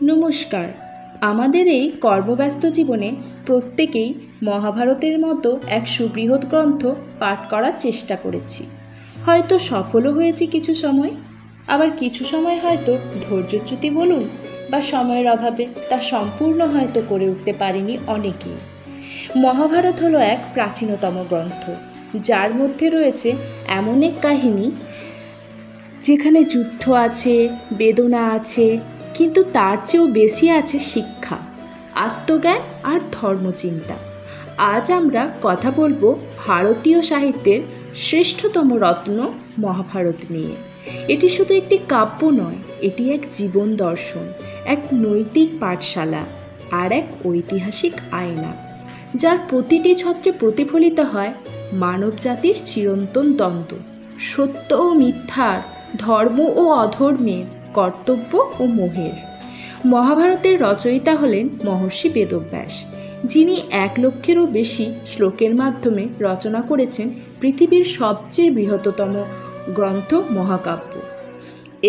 নমস্কার। আমাদের এই কর্মব্যস্ত জীবনে প্রত্যেকেই মহাভারতের মতো এক সুবৃহৎ গ্রন্থ পাঠ করার চেষ্টা করেছি। হয়তো সফলও হয়েছি কিছু সময়, আবার কিছু সময় হয়তো ধৈর্যচ্যুতি বলুন বা সময়ের অভাবে তা সম্পূর্ণ হয়তো করে উঠতে পারিনি অনেকেই। মহাভারত হলো এক প্রাচীনতম গ্রন্থ, যার মধ্যে রয়েছে এমন এক কাহিনী যেখানে যুদ্ধ আছে, বেদনা আছে, কিন্তু তার চেয়েও বেশি আছে শিক্ষা, আত্মজ্ঞান আর ধর্মচিন্তা। আজ আমরা কথা বলবো ভারতীয় সাহিত্যের শ্রেষ্ঠতম রত্ন মহাভারত নিয়ে। এটি শুধু একটি কাব্য নয়, এটি এক জীবন দর্শন, এক নৈতিক পাঠশালা আর এক ঐতিহাসিক আয়না, যার প্রতিটি ছত্রে প্রতিফলিত হয় মানবজাতির চিরন্তন দ্বন্দ্ব, সত্য ও মিথ্যার, ধর্ম ও অধর্মের, কর্তব্য ও মোহের। মহাভারতের রচয়িতা হলেন মহর্ষি বেদব্যাস, যিনি 1,00,000-এরও বেশি শ্লোকের মাধ্যমে রচনা করেছেন পৃথিবীর সবচেয়ে বৃহত্তম গ্রন্থ মহাকাব্য।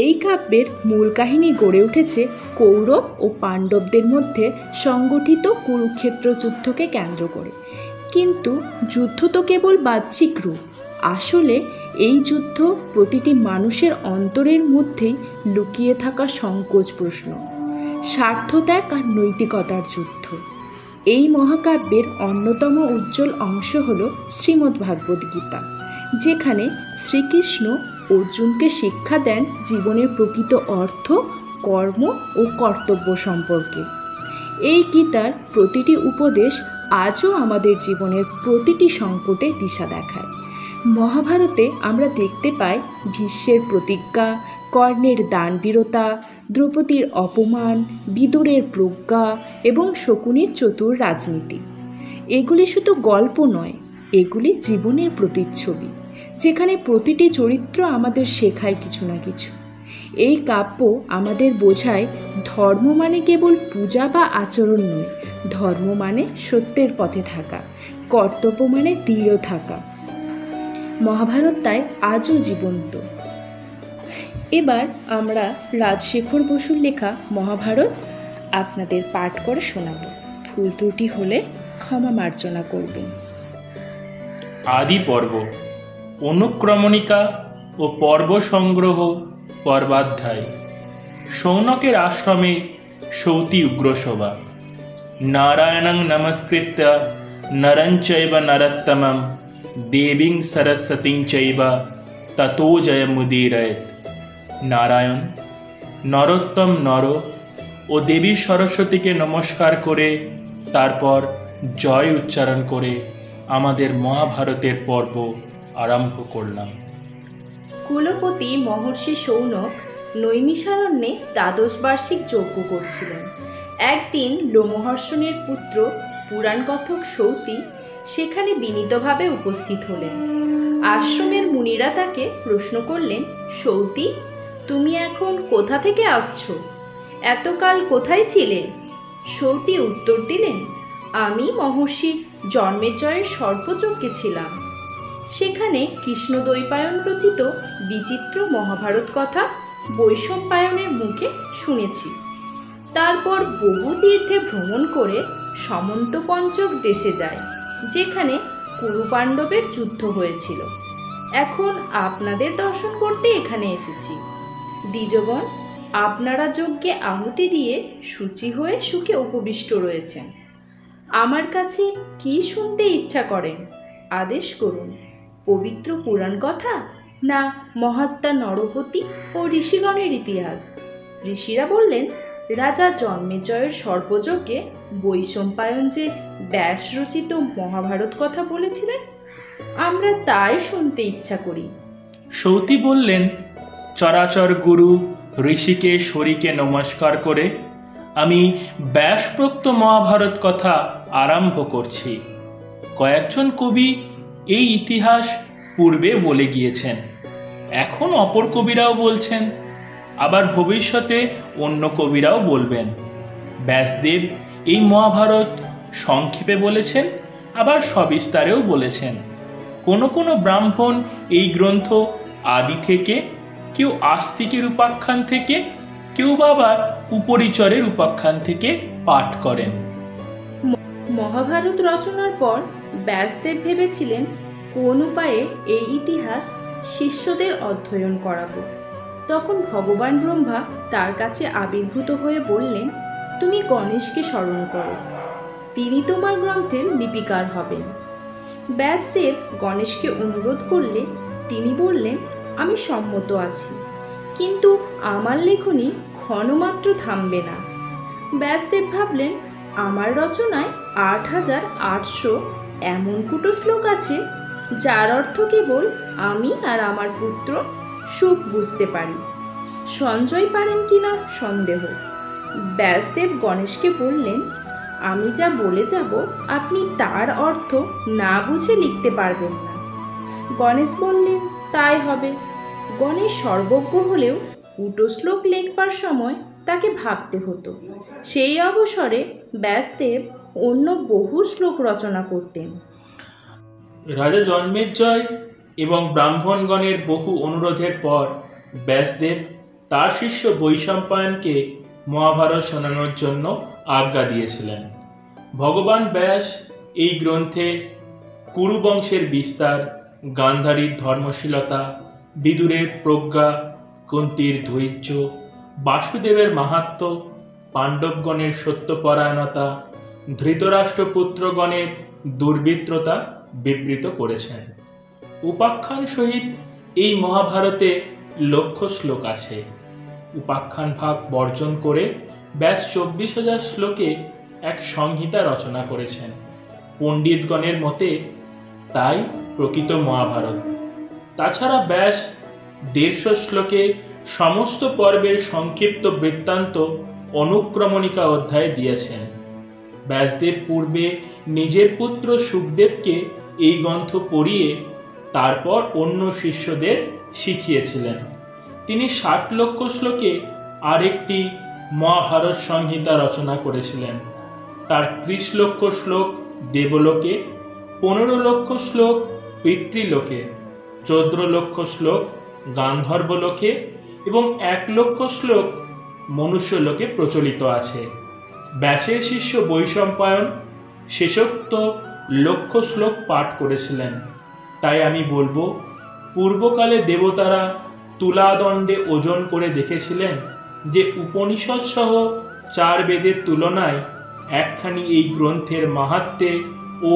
এই কাব্যের মূল কাহিনী গড়ে উঠেছে কৌরব ও পাণ্ডবদের মধ্যে সংগঠিত কুরুক্ষেত্র যুদ্ধকে কেন্দ্র করে। কিন্তু যুদ্ধ তো কেবল বাহ্যিক রূপ, আসলে এই যুদ্ধ প্রতিটি মানুষের অন্তরের মধ্যেই লুকিয়ে থাকা সংকোচ প্রশ্ন, স্বার্থত্যাগ আর নৈতিকতার যুদ্ধ। এই মহাকাব্যের অন্যতম উজ্জ্বল অংশ হল শ্রীমদ্ভাগবত গীতা, যেখানে শ্রীকৃষ্ণ অর্জুনকে শিক্ষা দেন জীবনের প্রকৃত অর্থ, কর্ম ও কর্তব্য সম্পর্কে। এই গীতার প্রতিটি উপদেশ আজও আমাদের জীবনের প্রতিটি সংকটে দিশা দেখায়। মহাভারতে আমরা দেখতে পাই ভীষ্মের প্রতিজ্ঞা, কর্ণের দানবীরতা, দ্রৌপদীর অপমান, বিদুরের প্রজ্ঞা এবং শকুনির চতুর রাজনীতি। এগুলি শুধু গল্প নয়, এগুলি জীবনের প্রতিচ্ছবি, যেখানে প্রতিটি চরিত্র আমাদের শেখায় কিছু না কিছু। এই কাব্য আমাদের বোঝায় ধর্ম মানে কেবল পূজা বা আচরণ নয়, ধর্ম মানে সত্যের পথে থাকা, কর্তব্য মানে দৃঢ় থাকা। মহাভারত তাই আজও জীবন্ত। এবার আমরা রাজশেখর বসুর লেখা মহাভারত আপনাদের পাঠ করে শোনাব। ভুল ত্রুটি হলে ক্ষমা মার্জনা করবেন। আদি পর্ব, অনুক্রমণিকা ও পর্ব সংগ্রহ পর্বাধ্যায়। শৌনকের আশ্রমে সৌতি উগ্রসভা। নারায়ণং নমস্কৃত্য নরং চৈব নরোত্তমং দেবীং সরস্বতীং চৈব ততো জয়মুদীরয়েৎ। নারায়ণ, নরোত্তম নর ও দেবী সরস্বতীকে নমস্কার করে তারপর জয় উচ্চারণ করে আমাদের মহাভারতের পর্ব আরম্ভ করলাম। কুলপতি মহর্ষি শৌনক নৈমিষারণ্যে ১২ বার্ষিক যজ্ঞ করছিলেন। একদিন লোমহর্ষণের পুত্র পুরাণকথক সৌতি সেখানে বিনীতভাবে উপস্থিত হলেন। আশ্রমের মুনিরা তাকে প্রশ্ন করলেন, সৌতি, তুমি এখন কোথা থেকে আসছো? এতকাল কোথায় ছিলে? সৌতি উত্তর দিলেন, আমি মহর্ষি জন্মেজয়ের সর্পযজ্ঞে ছিলাম। সেখানে কৃষ্ণদ্বৈপায়ন রচিত বিচিত্র মহাভারত কথা বৈশম্পায়নের মুখে শুনেছি। তারপর বহু তীর্থে ভ্রমণ করে সমন্তপঞ্চক দেশে যায়, যেখানে কুরু পাণ্ডবের যুদ্ধ হয়েছিল। এখন আপনাদের দর্শন করতে এখানে এসেছি। দ্বিজগণ, আপনারা যজ্ঞে আহুতি দিয়ে শুচি হয়ে সুখে উপবিষ্ট রয়েছেন। আমার কাছে কি শুনতে ইচ্ছা করেন? আদেশ করুন। পবিত্র পুরাণ কথা, না মহাত্মা নরপতি ও ঋষিগণের ইতিহাস? ঋষিরা বললেন, রাজা জন্মেজয়ের সর্পযজ্ঞে বৈশম্পায়ন যে ব্যাস রচিত মহাভারত কথা বলেছিলেন, আমরা তাই শুনতে ইচ্ছা করি। সৌতি বললেন, চরাচর গুরু ঋষিকেশ হরিকে নমস্কার করে আমি ব্যাসপ্রোক্ত মহাভারত কথা আরম্ভ করছি। কয়েকজন কবি এই ইতিহাস পূর্বে বলে গিয়েছেন, এখন অপর কবিরাও বলছেন, আবার ভবিষ্যতে অন্য কবিরাও বলবেন। ব্যাসদেব এই মহাভারত সংক্ষেপে বলেছেন, আবার সবিস্তারেও বলেছেন। কোনো কোনো ব্রাহ্মণ এই গ্রন্থ আদি থেকে, কেউ আস্তিকের উপাখ্যান থেকে, কেউ বা আবার উপরিচরের উপাখ্যান থেকে পাঠ করেন। মহাভারত রচনার পর ব্যাসদেব ভেবেছিলেন কোন উপায়ে এই ইতিহাস শিষ্যদের অধ্যয়ন করাবো। তখন ভগবান ব্রহ্মা তার কাছে আবির্ভূত হয়ে বললেন, তুমি গণেশকে স্মরণ করো, তিনি তোমার গ্রন্থের লিপিকার হবেন। ব্যাসদেব গণেশকে অনুরোধ করলে তিনি বললেন, আমি সম্মত আছি, কিন্তু আমার লেখনী ক্ষণমাত্র থামবে না। ব্যাসদেব ভাবলেন, আমার রচনায় ৮,৮০০ এমন কুটো শ্লোক আছে যার অর্থ কেবল আমি আর আমার পুত্র সুখ বুঝতে পারি। সঞ্জয় পারেন কিনা সন্দেহ। ব্যাসদেব গণেশকে বললেন, আমি যা বলে যাব আপনি তার অর্থ না বুঝে লিখতে পারবেন না। গণেশ বললেন, তাই হবে। গণেশ সর্বজ্ঞ হলেও কুটো শ্লোক লেখবার সময় তাকে ভাবতে হতো। সেই অবসরে ব্যাসদেব অন্য বহু শ্লোক রচনা করতেন। রাজা জন্মেজয় এবং ব্রাহ্মণগণের বহু অনুরোধের পর ব্যাসদেব তার শিষ্য বৈশম্পায়নকে মহাভারত শোনানোর জন্য আজ্ঞা দিয়েছিলেন। ভগবান ব্যাস এই গ্রন্থে কুরু বংশের বিস্তার, গান্ধারীর ধর্মশীলতা, বিদুরের প্রজ্ঞা, কুন্তির ধৈর্য, বাসুদেবের মাহাত্ম্য, পাণ্ডবগণের সত্যপরায়ণতা, ধৃতরাষ্ট্রপুত্রগণের দুর্বৃত্ততা বিবৃত করেছেন। উপাখ্যান সহিত এই মহাভারতে লক্ষ শ্লোক আছে। উপাখ্যান ভাগ বর্জন করে ব্যাস 24,000 শ্লোকে এক সংহিতা রচনা করেছেন। পণ্ডিতগণের মতে তাই প্রকৃত মহাভারত। তাছাড়া ব্যাস 150 শ্লোকে সমস্ত পর্বের সংক্ষিপ্ত বৃত্তান্ত অনুক্রমণিকা অধ্যায় দিয়েছেন। ব্যাসদেব পূর্বে নিজের পুত্র সুখদেবকে এই গ্রন্থ পড়িয়ে তারপর অন্য শিষ্যদের শিখিয়েছিলেন। তিনি 60 লক্ষ শ্লোকে আরেকটি মহাভারত সংহিতা রচনা করেছিলেন। তার 30 লক্ষ শ্লোক দেবলোকে, 15 লক্ষ শ্লোক পিতৃলোকে, 14 লক্ষ শ্লোক গান্ধর্বলোকে এবং 1 লক্ষ শ্লোক মনুষ্যলোকে প্রচলিত আছে। ব্যাসের শিষ্য বৈশম্পায়ন শেষোক্ত লক্ষ শ্লোক পাঠ করেছিলেন। তাই আমি বলবো, পূর্বকালে দেবতারা তুলাদণ্ডে ওজন করে দেখেছিলেন যে উপনিষদ সহ 4 বেদের তুলনায় একখানি এই গ্রন্থের মাহাত্ম্যে ও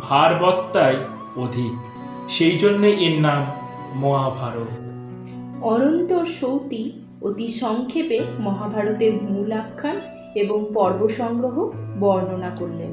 ভারবত্তায় অধিক। সেই জন্যে এর নাম মহাভারত। অনন্তর সৌতি অতি সংক্ষেপে মহাভারতের মূল আখ্যান এবং পর্ব সংগ্রহ বর্ণনা করলেন।